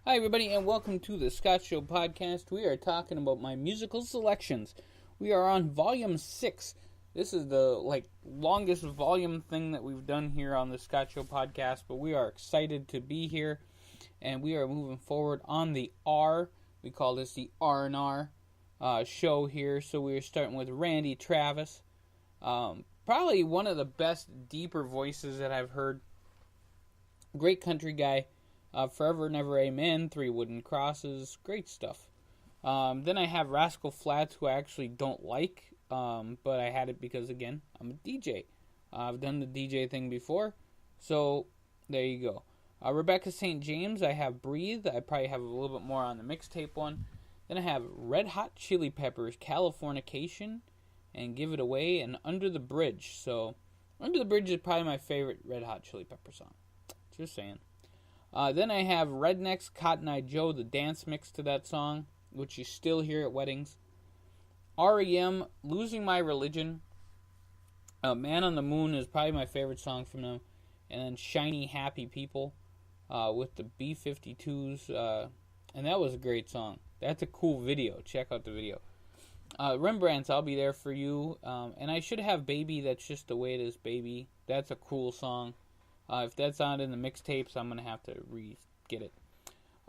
Hi, everybody, and welcome to the Scott Show podcast. We are talking about my musical selections. We are on volume 6. This is the longest volume thing that we've done here on the Scott Show podcast, but we are excited to be here, and we are moving forward on the R. We call this the R&R show here. So we are starting with Randy Travis, probably one of the best, deeper voices that I've heard. Great country guy. Forever Never Amen, Three Wooden Crosses, great stuff. Then I have Rascal Flatts, who I actually don't like, but I had it because, again, I'm a DJ. I've done the DJ thing before, so there you go. Rebecca St. James, I have Breathe. I probably have a little bit more on the mixtape one. Then I have Red Hot Chili Peppers, Californication, and Give It Away, and Under the Bridge. So, Under the Bridge is probably my favorite Red Hot Chili Pepper song. Just saying. Then I have Rednex, Cotton Eye Joe, the dance mix to that song, which you still hear at weddings. R.E.M., Losing My Religion. Man on the Moon is probably my favorite song from them. And then Shiny Happy People with the B-52s. And that was a great song. That's a cool video. Check out the video. Rembrandt's I'll Be There For You. And I should have Baby, That's Just the Way It Is, Baby. That's a cool song. If that's not in the mixtapes, I'm going to have to get it.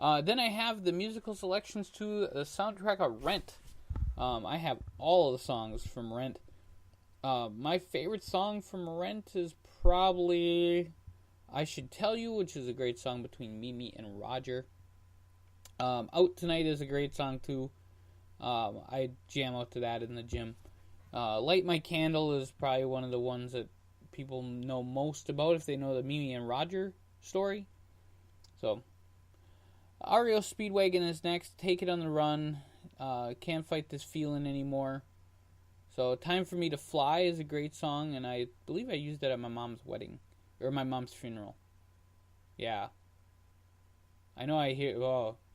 Then I have the musical selections to the soundtrack of Rent. I have all of the songs from Rent. My favorite song from Rent is probably I Should Tell You, which is a great song between Mimi and Roger. Out Tonight is a great song too. I jam out to that in the gym. Light My Candle is probably one of the ones that people know most about if they know the Mimi and Roger story. So, REO Speedwagon is next. Take It on the Run. Can't Fight This Feeling Anymore. So, Time for Me to Fly is a great song, and I believe I used that at my mom's wedding, or my mom's funeral. Yeah. I know I hear,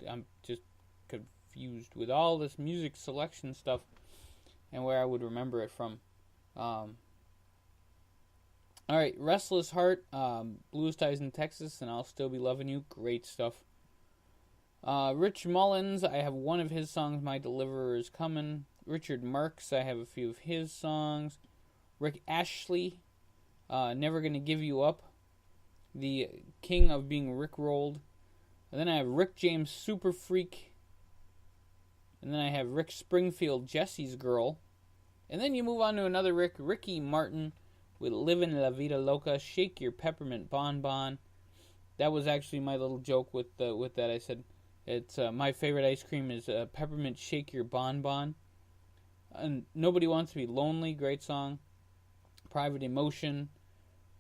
I'm just confused with all this music selection stuff and where I would remember it from. Alright, Restless Heart, Blues Ties in Texas, and I'll Still Be Loving You. Great stuff. Rich Mullins, I have one of his songs, My Deliverer Is Coming. Richard Marx, I have a few of his songs. Rick Ashley, Never Gonna Give You Up. The King of Being Rickrolled. And then I have Rick James, Super Freak. And then I have Rick Springfield, Jesse's Girl. And then you move on to another Rick, Ricky Martin, with Livin' La Vida Loca, Shake Your Peppermint Bonbon. That was actually my little joke with that. I said, it's my favorite ice cream is Peppermint Shake Your Bonbon. And Nobody Wants to Be Lonely, great song. Private Emotion.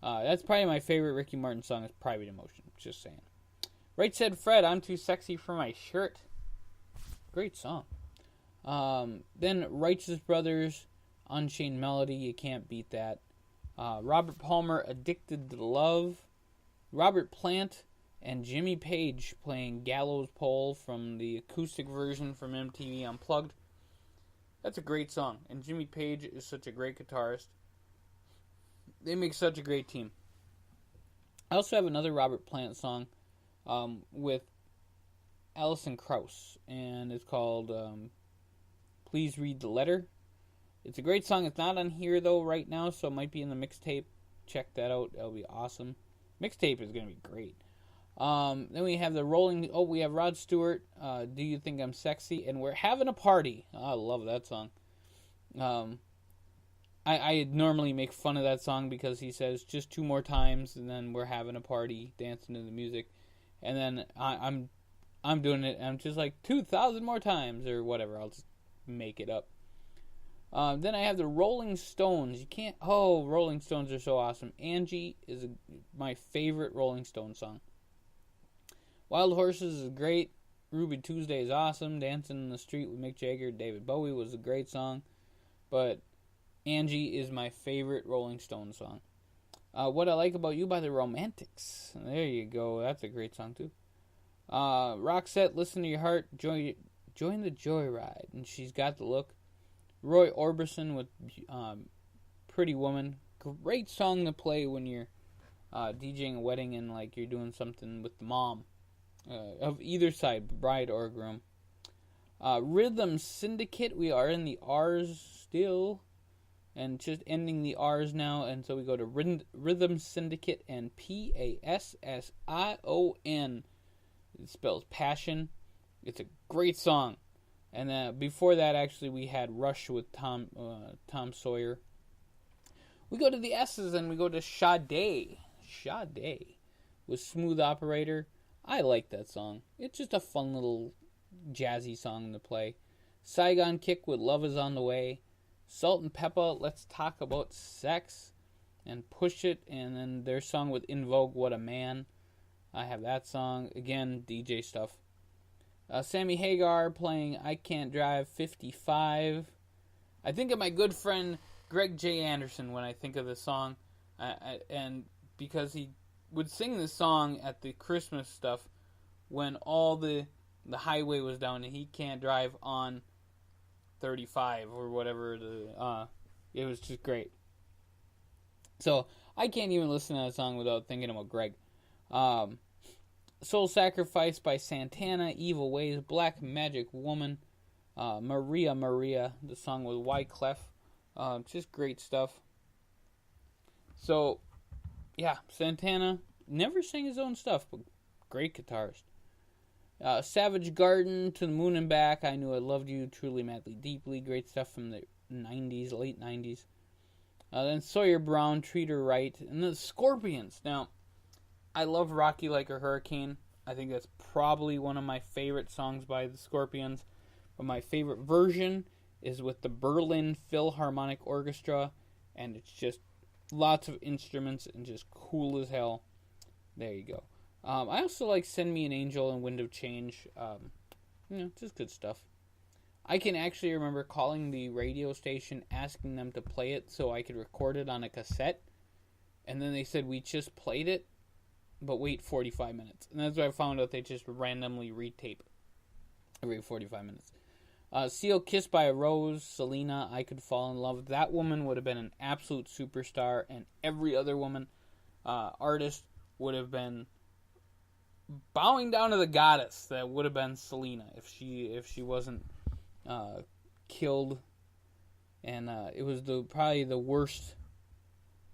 That's probably my favorite Ricky Martin song is Private Emotion, just saying. Right Said Fred, I'm Too Sexy for My Shirt. Great song. Then Righteous Brothers, Unchained Melody, you can't beat that. Robert Palmer, Addicted to Love. Robert Plant and Jimmy Page playing Gallows Pole from the acoustic version from MTV Unplugged. That's a great song, and Jimmy Page is such a great guitarist. They make such a great team. I also have another Robert Plant song with Alison Krauss, and it's called Please Read the Letter. It's a great song. It's not on here, though, right now, so it might be in the mixtape. Check that out. That'll be awesome. Mixtape is going to be great. Then we have we have Rod Stewart, Do You Think I'm Sexy? And We're Having a Party. Oh, I love that song. I normally make fun of that song because he says just 2 more times, and then we're having a party, dancing to the music. And then I'm doing it, and I'm just like 2,000 more times, or whatever. I'll just make it up. Then I have the Rolling Stones. Rolling Stones are so awesome. Angie is my favorite Rolling Stones song. Wild Horses is great. Ruby Tuesday is awesome. Dancing in the Street with Mick Jagger, David Bowie was a great song. But Angie is my favorite Rolling Stones song. What I Like About You by the Romantics. There you go. That's a great song too. Roxette, Listen to Your Heart. Join the Joyride. And She's Got the Look. Roy Orbison with Pretty Woman. Great song to play when you're DJing a wedding and like you're doing something with the mom. of either side, bride or groom. Rhythm Syndicate, we are in the R's still, and just ending the R's now, and so we go to Rhythm Syndicate and Passion. It spells passion. It's a great song. And then before that, actually, we had Rush with Tom Sawyer. We go to the S's and we go to Sade. Sade with Smooth Operator. I like that song. It's just a fun little jazzy song to play. Saigon Kick with Love Is On The Way. Salt and Pepper, Let's Talk About Sex. And Push It. And then their song with In Vogue, What a Man. I have that song. Again, DJ stuff. Sammy Hagar playing I Can't Drive 55. I think of my good friend Greg J. Anderson when I think of this song. And because he would sing this song at the Christmas stuff when all the highway was down and he can't drive on 35 or whatever. It was just great. So I can't even listen to that song without thinking about Greg. Soul Sacrifice by Santana, Evil Ways, Black Magic Woman, Maria, the song with Wyclef. Just great stuff. So, yeah, Santana never sang his own stuff, but great guitarist. Savage Garden, To the Moon and Back, I Knew I Loved You, Truly Madly Deeply, great stuff from the 90s, late 90s. Then Sawyer Brown, Treat Her Right, and the Scorpions. Now, I love Rocky Like a Hurricane. I think that's probably one of my favorite songs by the Scorpions. But my favorite version is with the Berlin Philharmonic Orchestra, and it's just lots of instruments and just cool as hell. There you go. I also like Send Me an Angel and Wind of Change. Just good stuff. I can actually remember calling the radio station asking them to play it so I could record it on a cassette. And then they said, we just played it, but wait 45 minutes. And that's why I found out they just randomly retape every 45 minutes. Seal, Kissed by a Rose, Selena, I Could Fall in Love. That woman would have been an absolute superstar, and every other woman, artist, would have been bowing down to the goddess. That would have been Selena if she wasn't killed. And it was probably the worst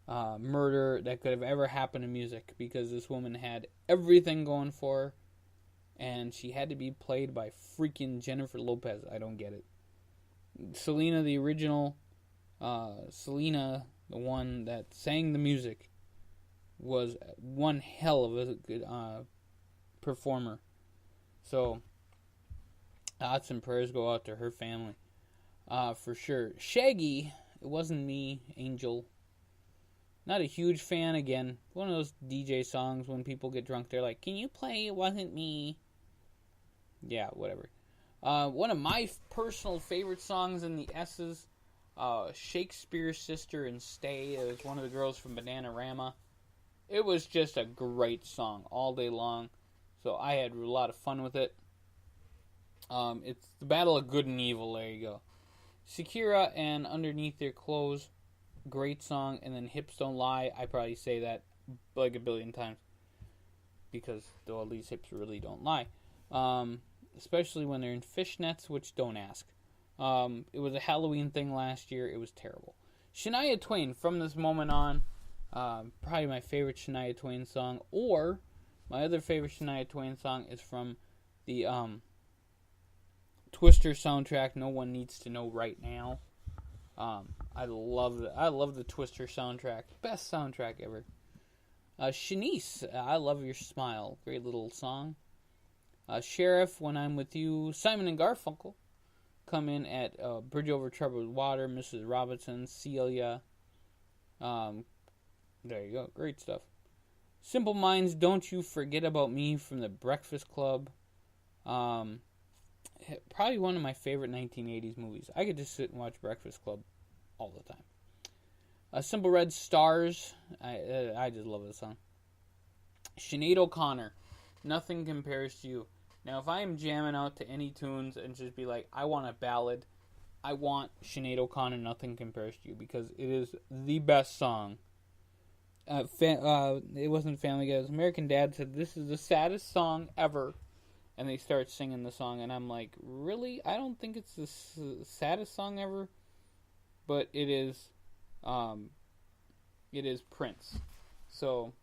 murder that could have ever happened in music, because this woman had everything going for her, and she had to be played by freaking Jennifer Lopez. I don't get it. Selena, the original Selena, the one that sang the music, was one hell of a good performer. So thoughts and prayers go out to her family, for sure. Shaggy, It Wasn't Me, Angel. Not a huge fan. Again, one of those DJ songs when people get drunk, they're like, can you play It Wasn't Me? Yeah, whatever. One of my personal favorite songs in the S's, Shakespeare's Sister and Stay. It was one of the girls from Bananarama. It was just a great song all day long, so I had a lot of fun with it. It's the Battle of Good and Evil. There you go. Shakira and Underneath Your Clothes, great song. And then Hips Don't Lie. I probably say that like a billion times, because all these hips really don't lie. Especially when they're in fishnets, which don't ask. It was a Halloween thing last year. It was terrible. Shania Twain, From This Moment On, probably my favorite Shania Twain song. Or my other favorite Shania Twain song is from the Twister soundtrack, No One Needs to Know Right Now. I love the Twister soundtrack. Best soundtrack ever. Shanice, I Love Your Smile. Great little song. Sheriff, When I'm With You. Simon and Garfunkel come in at Bridge Over Troubled Water. Mrs. Robinson, Celia. There you go. Great stuff. Simple Minds, Don't You Forget About Me from The Breakfast Club. Probably one of my favorite 1980s movies. I could just sit and watch Breakfast Club all the time. Simple Red, Stars. I just love this song. Sinead O'Connor, Nothing Compares to You. Now, if I am jamming out to any tunes and just be like, I want a ballad, I want Sinead O'Connor, Nothing Compares to You, because it is the best song it wasn't Family Guy, it was American Dad said, "This is the saddest song ever." And they start singing the song, and I'm like, really? I don't think it's the saddest song ever, but it is Prince. So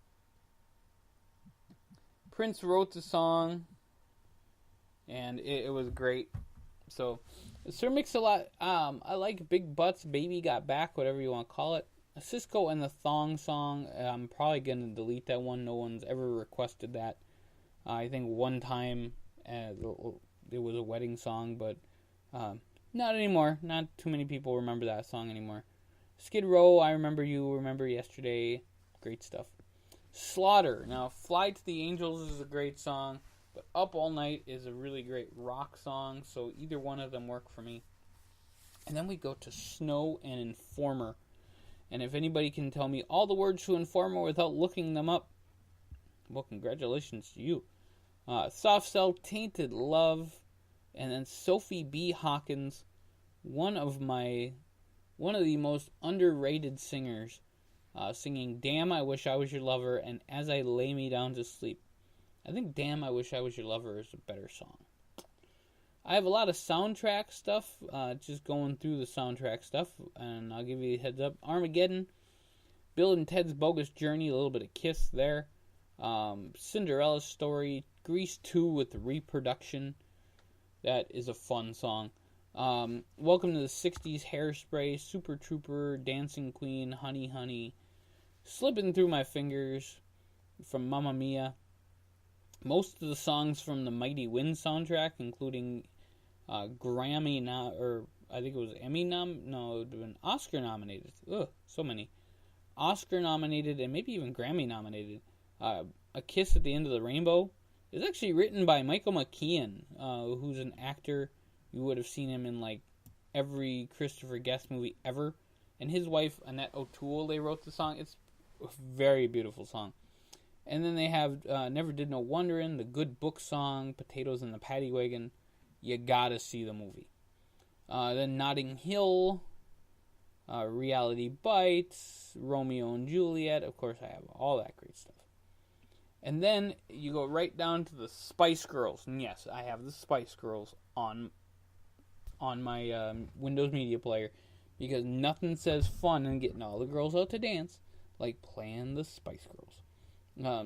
Prince wrote the song, and it was great. So Sir Mix-a-Lot, I like Big Butts, Baby Got Back, whatever you want to call it. Cisco and the Thong song, I'm probably going to delete that one. No one's ever requested that. I think one time it was a wedding song, but not anymore. Not too many people remember that song anymore. Skid Row, I Remember You, Remember Yesterday. Great stuff. Slaughter. Now, Fly to the Angels is a great song, but Up All Night is a really great rock song, so either one of them work for me. And then we go to Snow and Informer. And if anybody can tell me all the words to Informer without looking them up, well, congratulations to you. Soft Cell, Tainted Love, and then Sophie B. Hawkins, one of the most underrated singers, singing Damn I Wish I Was Your Lover and As I Lay Me Down to Sleep. I think Damn I Wish I Was Your Lover is a better song. I have a lot of soundtrack stuff, just going through the soundtrack stuff, and I'll give you a heads up. Armageddon, Bill and Ted's Bogus Journey, a little bit of Kiss there. Cinderella's Story, Grease 2 with Reproduction. That is a fun song. Welcome to the 60s, Hairspray, Super Trooper, Dancing Queen, Honey Honey, Slipping Through My Fingers from Mamma Mia. Most of the songs from the Mighty Wind soundtrack, including Grammy, or I think it was Emmy it would have been Oscar nominated. Ugh, so many. Oscar nominated and maybe even Grammy nominated. A Kiss at the End of the Rainbow is actually written by Michael McKean, who's an actor. You would have seen him in like every Christopher Guest movie ever. And his wife, Annette O'Toole, they wrote the song. It's a very beautiful song. And then they have Never Did No Wonderin', the Good Book song, Potatoes in the Paddy Wagon. You gotta see the movie. Then Notting Hill, Reality Bites, Romeo and Juliet. Of course, I have all that great stuff. And then you go right down to the Spice Girls. And yes, I have the Spice Girls on my Windows Media Player, because nothing says fun and getting all the girls out to dance like playing the Spice Girls.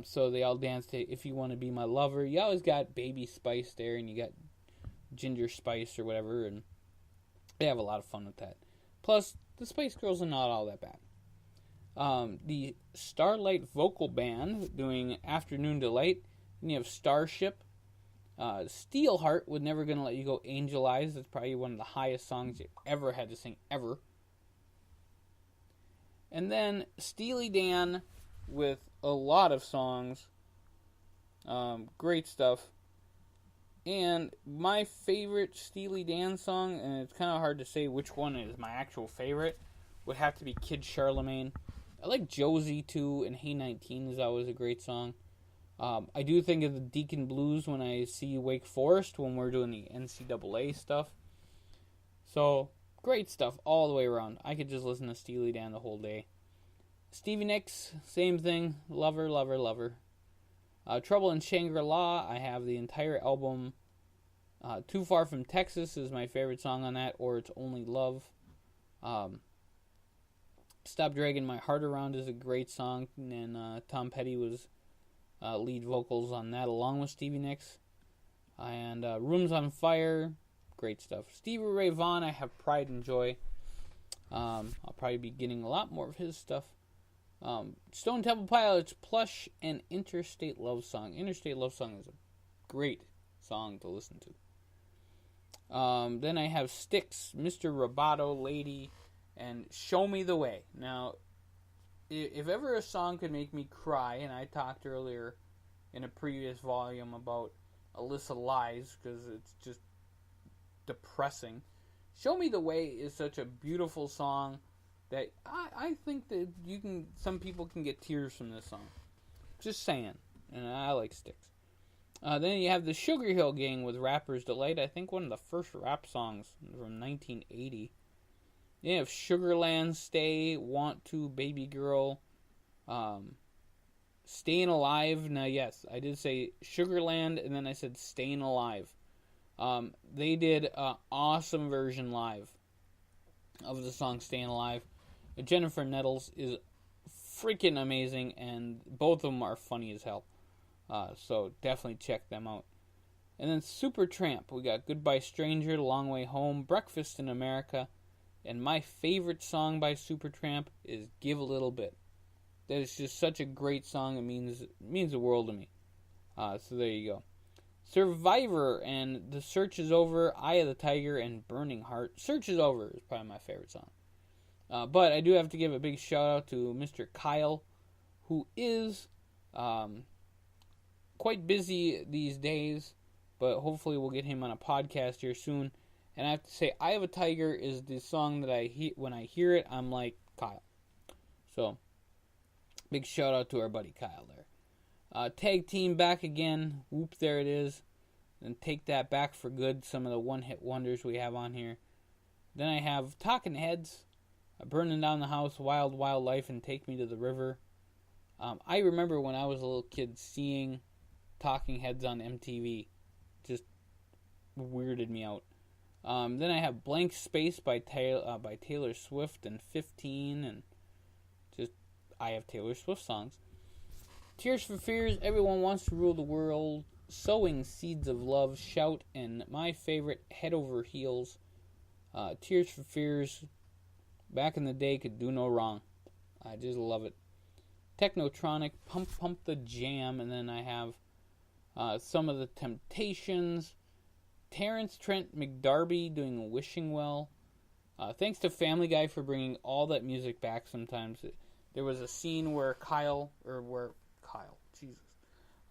So they all dance to If You Want to Be My Lover. You always got Baby Spice there, and you got Ginger Spice or whatever, and they have a lot of fun with that. Plus, the Spice Girls are not all that bad. The Starlight Vocal Band doing Afternoon Delight. Then you have Starship. Steelheart with Never Gonna Let You Go, Angel Eyes. That's probably one of the highest songs you ever had to sing, ever. And then Steely Dan with a lot of songs. Great stuff. And my favorite Steely Dan song, and it's kind of hard to say which one is my actual favorite, would have to be Kid Charlemagne. I like Josie too, and Hey 19 is always a great song. I do think of the Deacon Blues when I see Wake Forest when we're doing the NCAA stuff. So, great stuff all the way around. I could just listen to Steely Dan the whole day. Stevie Nicks, same thing. Lover, lover, lover. Trouble in Shangri-La, I have the entire album. Too Far From Texas is my favorite song on that, or It's Only Love. Stop Dragging My Heart Around is a great song, and Tom Petty was lead vocals on that along with Stevie Nicks. And Rooms on Fire, great stuff. Stevie Ray Vaughan, I have Pride and Joy. I'll probably be getting a lot more of his stuff. Stone Temple Pilots, Plush, and Interstate Love Song. Interstate Love Song is a great song to listen to. Then I have Styx, Mr. Roboto, Lady, and Show Me the Way. Now, if ever a song could make me cry, and I talked earlier in a previous volume about Alyssa Lies, because it's just depressing. Show Me the Way is such a beautiful song that I think that some people can get tears from this song. Just saying. And I like Styx. Then you have the Sugar Hill Gang with Rapper's Delight. I think one of the first rap songs from 1980. You have Sugarland, Stay, Want to, Baby Girl, Staying Alive. Now, yes, I did say Sugarland, and then I said Staying Alive. They did an awesome version live of the song Staying Alive. Jennifer Nettles is freaking amazing, and both of them are funny as hell. So definitely check them out. And then Supertramp, we got Goodbye Stranger, The Long Way Home, Breakfast in America, and my favorite song by Supertramp is Give a Little Bit. That is just such a great song. It means the world to me. So there you go. Survivor and The Search is Over, Eye of the Tiger, and Burning Heart. Search is Over is probably my favorite song. But I do have to give a big shout out to Mr. Kyle, who is quite busy these days, but hopefully we'll get him on a podcast here soon. And I have to say, Eye of a Tiger is the song that when I hear it, I'm like, Kyle. So, big shout out to our buddy Kyle there. Tag team back again. Whoop, there it is. And take that back for good. Some of the one-hit wonders we have on here. Then I have Talking Heads, Burning Down the House, Wild Wild Life, and Take Me to the River. I remember when I was a little kid seeing Talking Heads on MTV. Just weirded me out. Then I have Blank Space by Taylor Swift and 15, and just I have Taylor Swift songs. Tears for Fears, Everyone Wants to Rule the World, Sowing Seeds of Love, Shout, and my favorite, Head Over Heels. Tears for Fears, back in the day, could do no wrong. I just love it. Technotronic, Pump Pump the Jam, and then I have some of the Temptations, Terrence Trent McDarby doing Wishing Well. Thanks to Family Guy for bringing all that music back sometimes. There was a scene where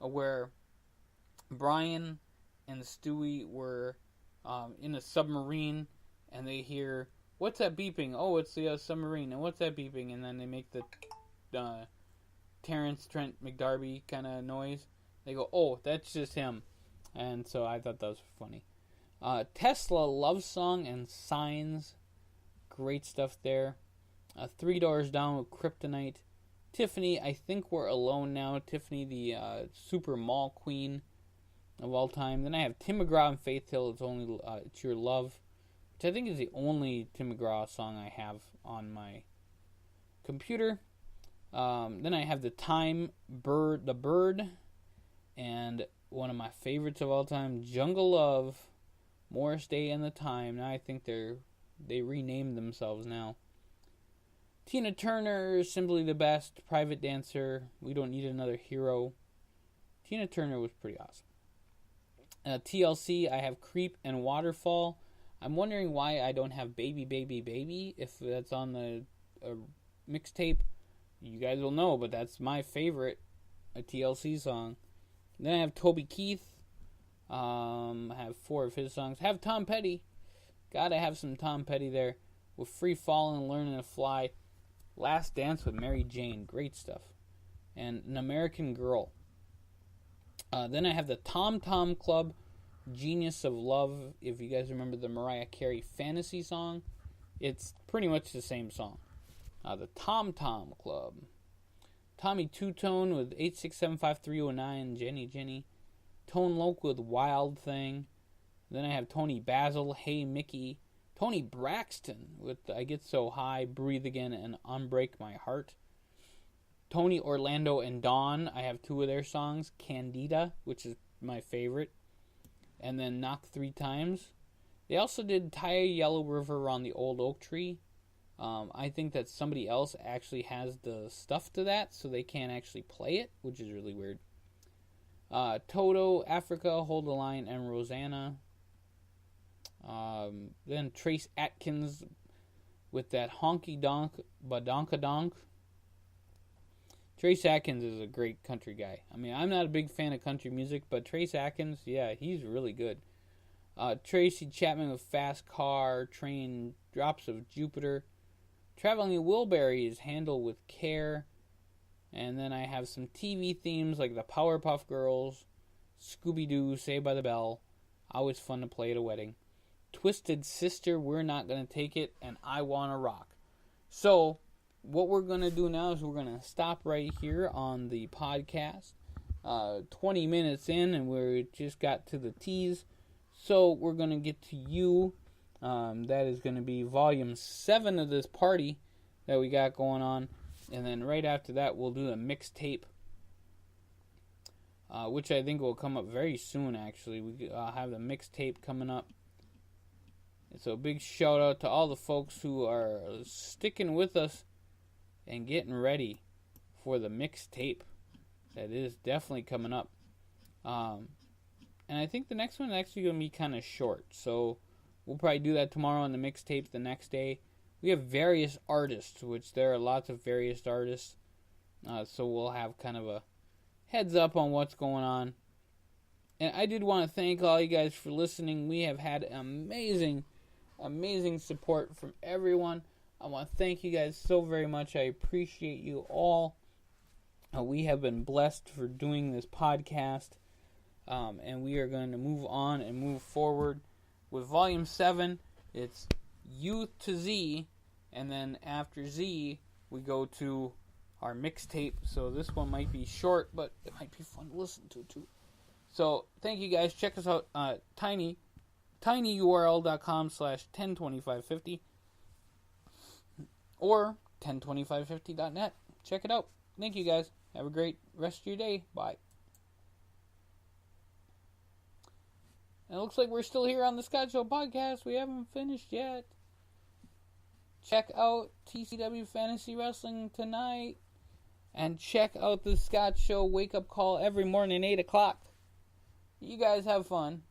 where Brian and Stewie were in a submarine, and they hear, what's that beeping? Oh, it's the submarine. And what's that beeping? And then they make the Terrence Trent McDarby kind of noise. They go, oh, that's just him. And so I thought that was funny. Tesla, Love Song, and Signs. Great stuff there. Three Doors Down with Kryptonite. Tiffany, I Think We're Alone Now. Tiffany, the super mall queen of all time. Then I have Tim McGraw and Faith Hill, It's Your Love, which I think is the only Tim McGraw song I have on my computer. Then I have The Bird, and one of my favorites of all time, Jungle Love, Morris Day and the Time. Now I think they renamed themselves now. Tina Turner, Simply the Best, Private Dancer, We Don't Need Another Hero. Tina Turner was pretty awesome. TLC, I have Creep and Waterfall. I'm wondering why I don't have Baby, Baby, Baby, if that's on the mixtape. You guys will know, but that's my favorite, a TLC song. Then I have Toby Keith. I have 4 of his songs. Have Tom Petty. Gotta have some Tom Petty there. With Free Fallin', Learning to Fly. Last Dance with Mary Jane. Great stuff. And An American Girl. Then I have the Tom Tom Club, Genius of Love. If you guys remember the Mariah Carey Fantasy song, it's pretty much the same song. The Tom Tom Club. Tommy Two-Tone with 8675309, Jenny. Tone Loc with Wild Thing. Then I have Tony Basil, Hey Mickey. Tony Braxton with I Get So High, Breathe Again, and Unbreak My Heart. Tony Orlando and Dawn, I have 2 of their songs. Candida, which is my favorite. And then Knock 3 Times. They also did Tie a Yellow River on the Old Oak Tree. I think that somebody else actually has the stuff to that, so they can't actually play it, which is really weird. Toto, Africa, Hold the Line, and Rosanna. Then Trace Atkins with that Honky Donk Badonka Donk. Trace Atkins is a great country guy. I mean, I'm not a big fan of country music, but Trace Atkins, yeah, he's really good. Tracy Chapman with Fast Car, Train, Drops of Jupiter. Traveling Wilburys, Handle with Care. And then I have some TV themes like the Powerpuff Girls, Scooby-Doo, Saved by the Bell. Always fun to play at a wedding. Twisted Sister, We're Not Gonna Take It, and I Wanna Rock. So, what we're going to do now is we're going to stop right here on the podcast. 20 minutes in, and we just got to the tease. So we're going to get to you. That is going to be volume 7 of this party that we got going on. And then right after that, we'll do a mixtape, which I think will come up very soon, actually. We have the mixtape coming up. So big shout out to all the folks who are sticking with us and getting ready for the mixtape. That is definitely coming up. And I think the next one is actually going to be kind of short. So we'll probably do that tomorrow on the mixtape the next day. We have various artists, which there are lots of various artists. So we'll have kind of a heads up on what's going on. And I did want to thank all you guys for listening. We have had amazing support from everyone. I want to thank you guys so very much. I appreciate you all. We have been blessed for doing this podcast. And we are going to move on and move forward with Volume 7. It's U to Z. And then after Z, we go to our mixtape. So this one might be short, but it might be fun to listen to too. So thank you guys. Check us out at tinyurl.com/102550 or 102550.net. Check it out. Thank you guys. Have a great rest of your day. Bye. And it looks like we're still here on the Scott Show podcast. We haven't finished yet. Check out TCW Fantasy Wrestling tonight. And check out the Scott Show wake-up call every morning at 8 o'clock. You guys have fun.